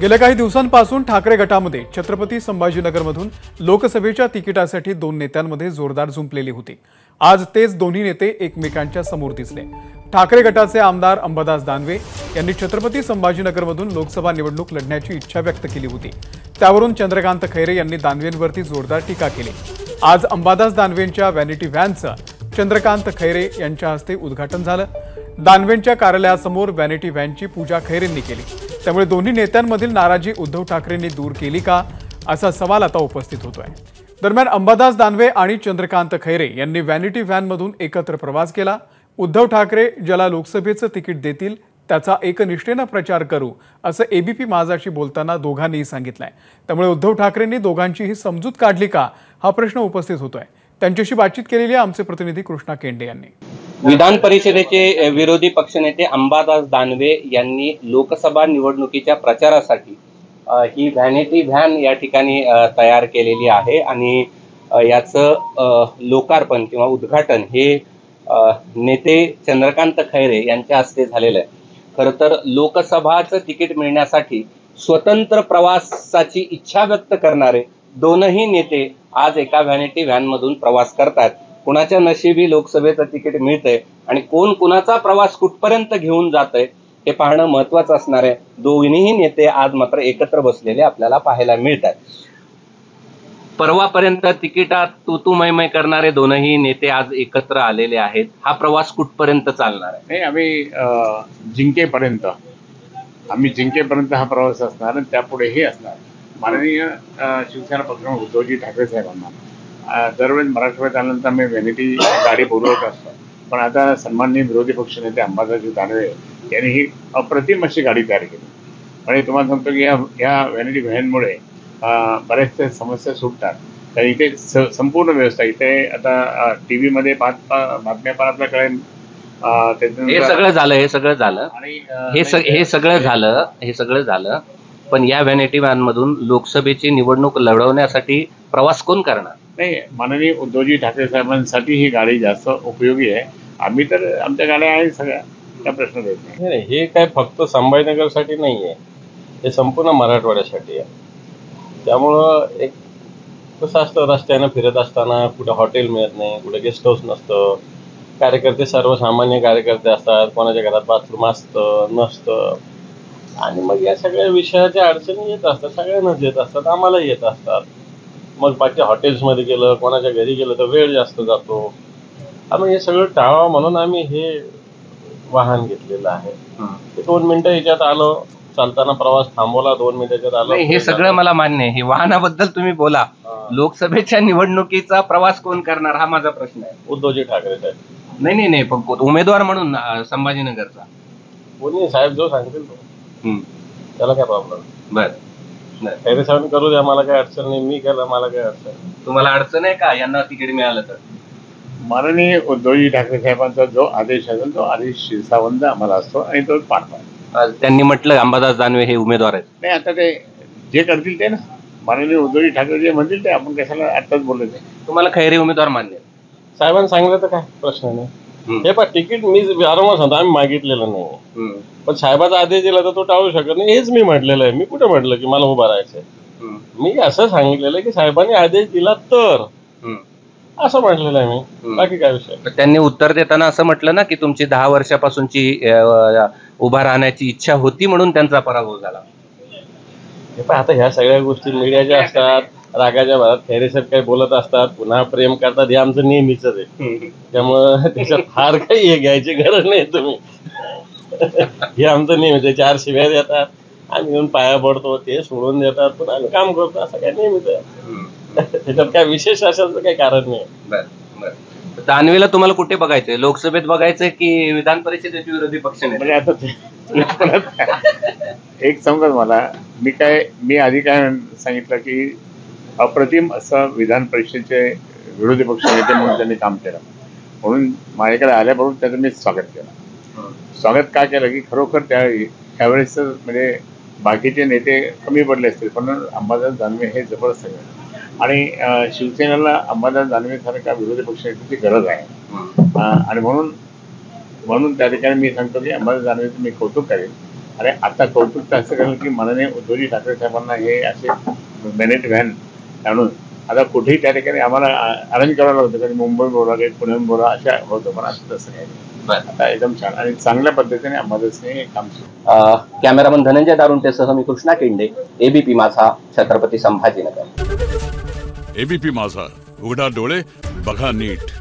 गेल्या काही दिवसांपासून ठाकरे गटामध्ये छत्रपती संभाजीनगरमधून लोकसभेच्या तिकिटासाठी दोन नेत्यांमध्ये जोरदार झुंपलेली होती। आज तेच दोन्ही नेते एकमेकांच्या समोर दिसले। ठाकरे गटाचे आमदार अंबादास दानवे यांनी छत्रपती संभाजीनगरमधून लोकसभा निवडणूक लढण्याची इच्छा व्यक्त केली होती। त्यावरून चंद्रकांत खैरे यांनी दानवेंवरती जोरदार टीका केली। आज अंबादास दानवेंच्या व्हॅनिटी व्हॅनचं चंद्रकांत खैरे यांच्या हस्ते उद्घाटन झालं। दानवेंच्या कार्यालयासमोर व्हॅनिटी व्हॅनची पूजा खैरेंनी केली। त्यामुळे दोन्ही नेत्यांमधील नाराजी उद्धव ठाकरेंनी दूर केली का असा सवाल आता उपस्थित होतोय। दरम्यान अंबादास दानवे आणि चंद्रकांत खैरे यांनी व्हॅनिटी व्हॅनमधून एकत्र प्रवास केला। उद्धव ठाकरे ज्याला लोकसभेचं तिकीट देतील त्याचा एकनिष्ठेने प्रचार करू असं एबीपी माझाशी बोलताना दोघांनीही सांगितलंय। त्यामुळे उद्धव ठाकरेंनी दोघांचीही समजूत काढली का हा प्रश्न उपस्थित होतोय। त्यांच्याशी बातचीत केलेली आहे आमचे प्रतिनिधी कृष्णा केंडे यांनी। विधान परिषदेचे विरोधी पक्षनेते अंबादास दानवे यांनी लोकसभा निवडणुकीच्या प्रचारासाठी ही व्हॅनिटी व्हॅन या ठिकाणी तयार केलेली आहे आणि याचं लोकार्पण किंवा उद्घाटन हे नेते चंद्रकांत खैरे यांच्या हस्ते झालेलं आहे। खरं तर लोकसभाचं तिकीट मिळण्यासाठी स्वतंत्र प्रवासाची इच्छा व्यक्त करणारे दोनही नेते आज एका व्हॅनिटी व्हॅनमधून प्रवास करतात। कुणाच्या नशिबी लोकसभेचं तिकीट मिळतंय आणि कोण कुणाचा प्रवास कुठपर्यंत घेऊन जातंय हे पाहणं महत्त्वाचं असणार आहे। दोन्हीही नेते आज मात्र एकत्र बसलेले आपल्याला पाहायला मिळतात। परवापर्यंत तिकिटात तू मै करणारे दोनही नेते आज एकत्र आलेले आहेत। हा प्रवास कुठपर्यंत चालणार आहे? नाही, आम्ही जिंकेपर्यंत हा प्रवास असणार आणि त्यापुढेही असणार। माननीय शिवसेना पक्षप्रमुख उद्धवजी ठाकरे साहेबांना दरवेळेस मराठवाड्यात आल्यानंतर आम्ही व्हॅनिटी गाडी बोलवत असतो, पण आता सन्माननीय विरोधी पक्षनेते अंबादास दानवे यांनी ही अप्रतिम अशी गाडी तयार केली आणि तुम्हाला सांगतो की या व्हॅनिटी व्हॅनमुळे बऱ्याचशा समस्या सुटतात। तर इथे संपूर्ण व्यवस्था इथे आता टीव्ही मध्ये बातम्या पण आपल्या कळेल। हे सगळं झालं पण या व्हॅनिटी व्हॅन मधून लोकसभेची निवडणूक लढवण्यासाठी प्रवास कोण करणार? नाही, माननीय उद्धवजी ठाकरे साहेबांसाठी ही गाडी जास्त उपयोगी आहे। आम्ही तर आमच्या गाड्या आहेत सगळ्या, त्या प्रश्न देत नाही। हे काय फक्त संभाजीनगरसाठी नाही आहे, हे संपूर्ण मराठवाड्यासाठी आहे। त्यामुळं एक कसं असतं, रस्त्यानं फिरत असताना कुठं हॉटेल मिळत नाही, कुठं गेस्ट हाऊस नसतं, कार्यकर्ते सर्वसामान्य कार्यकर्ते असतात, कोणाच्या घरात बाथरूम असतं नसतं आणि मग या सगळ्या विषयाच्या अडचणी येत असतात, सगळ्यांनाच येत असतात, आम्हाला येत असतात। मग बाकी हॉटेल्समध्ये गेलं, कोणाच्या घरी गेलं तर वेळ जास्त जातो। आम्ही हे सगळं टाळावं म्हणून आम्ही हे वाहन घेतलेलं आहे। 2 मिनिटं याच्यात आलो, चालताना प्रवास थांबवला, 2 मिनिटाच्यात आलो। हे सगळं मला मान्य आहे, हे वाहनाबद्दल तुम्ही बोला। लोकसभेच्या निवडणुकीचा प्रवास कोण करणार हा माझा प्रश्न आहे। उद्धवजी ठाकरे साहेब। नाही पण उमेदवार म्हणून संभाजीनगरचा कोणी साहेब जो सांगतील तो, त्याला काय प्रॉब्लेम? बरं, खैरे साहेब करू द्या, मला काय अडचण नाही, मी केलं, मला काय अडचण। तुम्हाला अडचण आहे का यांना तिकीट मिळालं तर? माननीय उद्धवजी ठाकरे साहेबांचा जो आदेश असेल तो आदेश शिरसावंत आम्हाला असतो आणि तो पाळतो। त्यांनी म्हटलं अंबादास दानवे हे उमेदवार आहेत। नाही, आता ते जे करतील ते ना, माननीय उद्धवजी ठाकरे जे म्हणतील ते, आपण कशाला आत्ताच बोलले ते। तुम्हाला खैरे उमेदवार मान्य? साहेबांनी सांगितलं तर काय प्रश्न नाही। हे पण तिकीट मी वारंवार सांगतो, आम्ही मागितलेलं नाही, पण साहेबाचा आदेश दिला तर तो टाळू शकत नाही, हेच मी म्हटलेलं आहे। मी कुठे म्हटलं की मला उभा राहायचंय? मी असं सांगितलेलं की साहेबांनी आदेश दिला तर, असं म्हटलेलं आहे मी, बाकी काय विषय। त्यांनी उत्तर देताना असं म्हटलं ना की तुमची 10 वर्षापासूनची उभा राहण्याची इच्छा होती म्हणून त्यांचा पराभव झाला। हे पण आता ह्या सगळ्या गोष्टी मीडियाच्या असतात, रागाच्या भरात खैरे साहेब काही बोलत असतात, पुन्हा प्रेम करतात, हे आमचं नेहमीच आहे। त्यामुळं त्याच्यात फार काही हे घ्यायची गरज नाही तुम्ही। हे आमचं नेहमीच आहे, 4 शिव्या देतात, आम्ही येऊन पाया पडतो, ते सोडून देतात, पुन्हा आम्ही काम करतो, असं काय नेहमीच आहे। त्याच्यात काय विशेष असेल काही कारण नाही। बरं, दानवेला तुम्हाला कुठे बघायचंय? लोकसभेत बघायचंय की विधान परिषदेचे विरोधी पक्ष? म्हणजे आता एक समजा मला, मी आधी काय सांगितलं की अप्रतिम असं विधान परिषदेचे विरोधी पक्ष नेते म्हणून त्यांनी काम केलं, म्हणून माझ्याकडे आल्याबरोबर त्याचं मी स्वागत केलं। स्वागत का केलं की खरोखर त्यावेळेस म्हणजे बाकीचे नेते कमी पडले असतील, पण अंबादास दानवे हे जबरदस्त आहे आणि शिवसेनेला अंबादास दानवे सारखा विरोधी पक्ष नेत्याची गरज आहे आणि म्हणून त्या ठिकाणी मी सांगतो की अंबादास दानवेचं मी कौतुक करेन अरे आता कौतुक तर असं केलं की माननीय उद्धवजी ठाकरे साहेबांना हे असे मॅनेट व्हॅन आणून आता कुठेही त्या ठिकाणी आम्हाला अरेंज करायला होतं, कारण मुंबई बोला काही पुणे बोला अशा होतं, पण असं तसं काही नाही. आता एकदम छान आणि चांगल्या पद्धतीने अंबादासने हे काम सुरू. कॅमेरामन धनंजय दारुंटेसह मी कृष्णा केंडे, एबीपी माझा, छत्रपती संभाजीनगर. एबीपी माझा, उघडा डोळे बघा नीट.